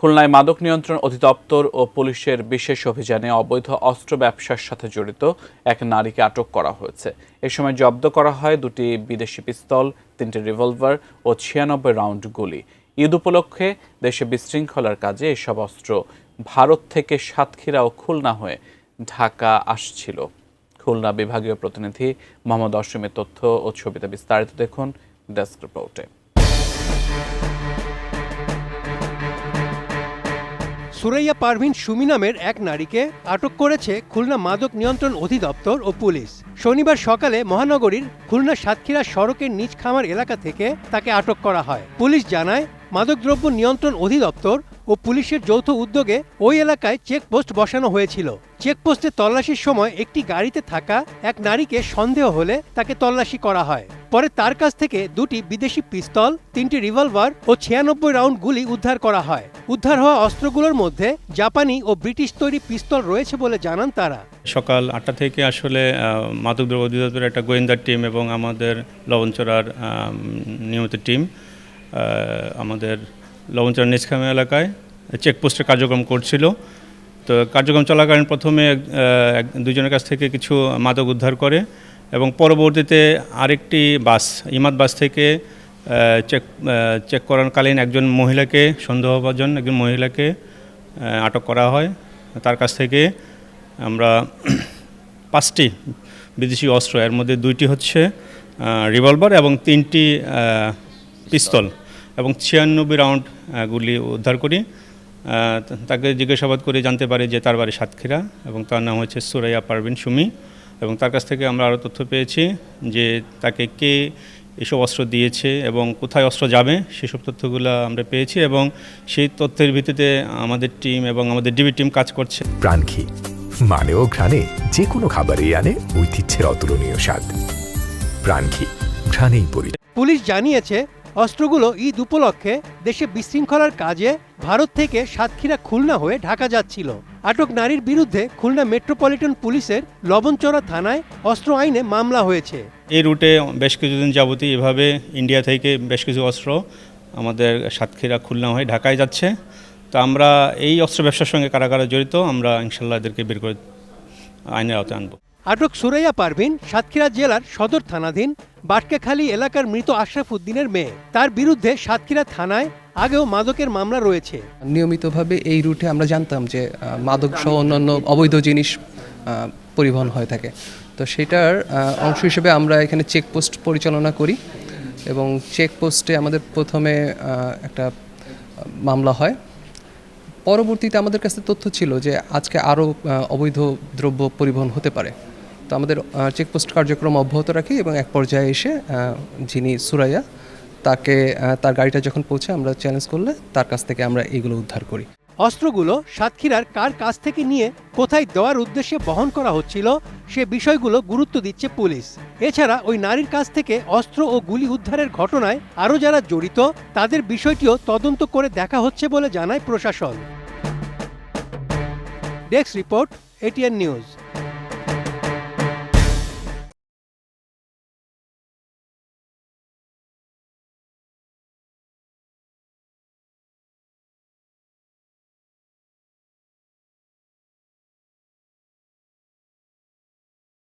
খুলনায় মাদক নিয়ন্ত্রণ অধিদপ্তর ও পুলিশের বিশেষ অভিযানে অবৈধ অস্ত্র ব্যবসার সাথে জড়িত এক নারীকে আটক করা হয়েছে। এ সময় জব্দ করা হয় 2টি বিদেশি পিস্তল, 3টি রিভলভার ও 96 রাউন্ড গুলি। ঈদ উপলক্ষে দেশে বিশৃঙ্খলার কাজে এসব অস্ত্র ভারত থেকে সাতক্ষীরা ও খুলনা হয়ে ঢাকা আসছিল। খুলনা বিভাগীয় প্রতিনিধি মোহাম্মদ অসীমের তথ্য ও ছবিতে বিস্তারিত দেখুন ডেস্ক রিপোর্টে। সুরাইয়া পারভিন সুমি নামের এক নারীকে আটক করেছে খুলনা মাদক নিয়ন্ত্রণ অধিদপ্তর ও পুলিশ। শনিবার সকালে মহানগরীর খুলনা সাতক্ষীরা সড়কের নিজ খামার এলাকা থেকে তাকে আটক করা হয়। পুলিশ জানায়, মাদকদ্রব্য নিয়ন্ত্রণ অধিদপ্তর ও পুলিশের যৌথ উদ্যোগে ওই এলাকায় চেকপোস্ট বসানো হয়েছিল। চেকপোস্টে তল্লাশির সময় একটি গাড়িতে থাকা এক নারীকে সন্দেহ হলে তাকে তল্লাশি করা হয়। পরে তার কাছ থেকে 2টি বিদেশি পিস্তল, 3টি রিভলভার ও 96 রাউন্ড গুলি উদ্ধার করা হয়। উদ্ধার হওয়া অস্ত্রগুলোর মধ্যে জাপানি ও ব্রিটিশ তৈরি পিস্তল রয়েছে বলে জানান তারা। সকাল 8টা থেকে আসলে মাদকদ্রব্য অধিদপ্তরের একটা গোয়েন্দা টিম এবং আমাদের লবণচড়ার নিয়মিত টিম আমাদের লবণচড়া নিজখামা এলাকায় চেকপোস্টের কার্যক্রম করছিল। তো কার্যক্রম চলাকালীন প্রথমে দুজনের কাছ থেকে কিছু মাদক উদ্ধার করে এবং পরবর্তীতে আরেকটি বাস, ইমাদ বাস থেকে চেক করাকালীন একজন মহিলাকে, সন্দেহভাজন একজন মহিলাকে আটক করা হয়। তার কাছ থেকে আমরা 5টি বিদেশি অস্ত্র, এর মধ্যে 2টি হচ্ছে রিভলভার এবং 3টি পিস্তল এবং 96 রাউন্ড গুলি উদ্ধার করি। তাকে জিজ্ঞাসাবাদ করে জানতে পারি যে তার বাড়ি সাতক্ষীরা এবং তার নাম হচ্ছে সুরাইয়া পারভিন সুমি। এবং তার কাছ থেকে আমরা আরও তথ্য পেয়েছি যে তাকে কে এসব অস্ত্র দিয়েছে এবং কোথায় অস্ত্র যাবে সেসব তথ্যগুলো আমরা পেয়েছি এবং সেই তথ্যের ভিত্তিতে আমাদের টিম এবং আমাদের ডিবি টিম কাজ করছে। প্রাণঘি মানে ও ঘ্রাণে যে কোনো খাবারই আনে ঐতিহ্যের অতুলনীয় স্বাদ। প্রাণঘি ঘ্রাণেই পরিচিত। পুলিশ জানিয়েছে, অস্ত্রগুলো ঈদ উপলক্ষে দেশে বিশৃঙ্খলার কাজে ভারত থেকে সাতক্ষীরা খুলনা হয়ে ঢাকা যাচ্ছিল। আটক নারীর বিরুদ্ধে খুলনা মেট্রোপলিটন পুলিশের লবণচড়া থানায় অস্ত্র আইনে মামলা হয়েছে। এই রুটে বেশ কিছুদিন যাবতীয় এভাবে ইন্ডিয়া থেকে বেশ কিছু অস্ত্র আমাদের সাতক্ষীরা খুলনা হয়ে ঢাকায় যাচ্ছে। তো আমরা এই অস্ত্র ব্যবসার সঙ্গে কারা কারা জড়িত আমরা ইনশাল্লাহ এদেরকে বের করে আইনের আওতায় আনব। আটক সুরাইয়া পারভিন সাতক্ষীরা জেলার সদর থানাধীন বাটকেখালী এলাকার মৃত আশরাফ উদ্দিনের মেয়ে। তার বিরুদ্ধে সাতক্ষীরা থানায় আগেও মাদকের মামলা রয়েছে। নিয়মিতভাবে এই রুটে আমরা জানতাম যে মাদক সহ অন্যান্য অবৈধ জিনিস পরিবহন হয়ে থাকে। তো সেটার অংশ হিসেবে আমরা এখানে চেকপোস্ট পরিচালনা করি এবং চেকপোস্টে আমাদের প্রথমে একটা মামলা হয়। পরবর্তীতে আমাদের কাছে তথ্য ছিল যে আজকে আরও অবৈধ দ্রব্য পরিবহন হতে পারে। তো আমাদের চেকপোস্ট কার্যক্রম অব্যাহত রাখি এবং এক পর্যায়ে এসে যিনি সুরাইয়া, তাকে তার গাড়িটা যখন পৌঁছে আমরা চ্যালেঞ্জ করলে তার কাছ থেকে আমরা এগুলো উদ্ধার করি। অস্ত্রগুলো সাতক্ষীরার কার কাছ থেকে নিয়ে কোথায় দেওয়ার উদ্দেশ্যে বহন করা হচ্ছিল সে বিষয়গুলো গুরুত্ব দিচ্ছে পুলিশ। এছাড়া ওই নারীর কাছ থেকে অস্ত্র ও গুলি উদ্ধারের ঘটনায় আরও যারা জড়িত তাদের বিষয়টিও তদন্ত করে দেখা হচ্ছে বলে জানায় প্রশাসন। Desk report, ATN news.